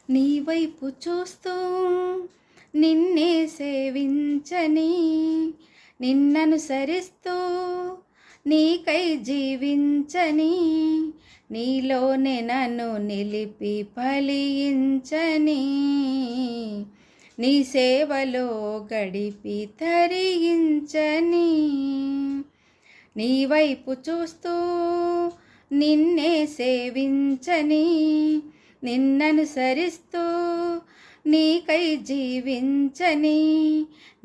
నీ వైపు చూస్తూ నిన్నే సేవించని, నిన్ననుసరిస్తూ నీకై జీవించని, నీలోనే నన్ను నిలిపి ఫలించని, నీ సేవలో గడిపి తరించని, నీ వైపు చూస్తూ నిన్నే సేవించని, నిన్ననుసరిస్తూ నీకై జీవించని,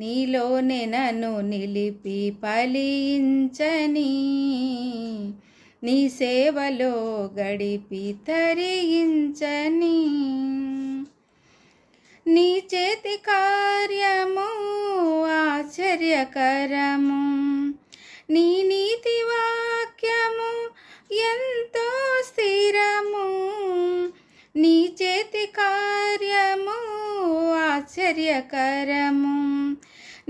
నీలోనే నన్ను నిలిపి ఫలించని, నీ సేవలో గడిపి తరించని, నీ చేతి కార్యము ఆశ్చర్యకరము, నీ నీతి వాక్యము ఎంతో స్థిరము, నీ చేతి కార్యము ఆశ్చర్యకరము,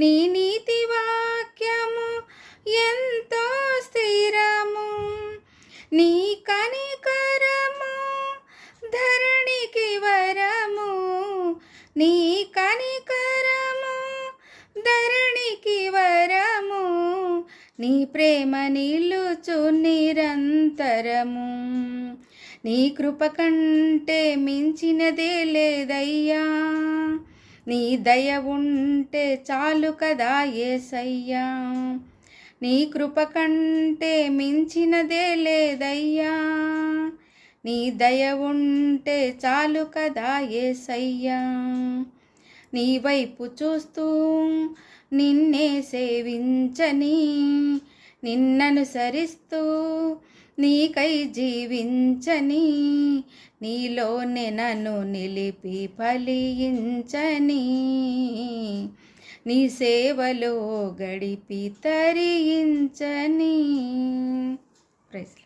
నీ నీతి వాక్యము ఎంతో స్థిరము, నీ కనికరము ధరణికి వరము, నీ కనికరము ధరణికి వరము, నీ ప్రేమ నిలుచు నిరంతరము, నీ కృప కంటే మించినదే లేదయ్యా, నీ దయ ఉంటే చాలు కదా యేసయ్యా, నీ కృప కంటే మించినదే లేదయ్యా, నీ దయ ఉంటే చాలు కదా యేసయ్యా, నీ వైపు చూస్తూ నిన్నే సేవించని, నిన్ననుసరిస్తూ నీకై జీవించని, నీలోనే నన్ను నిలిపి ఫలించని, నీ సేవలో గడిపి తరించని. ప్రైజ్.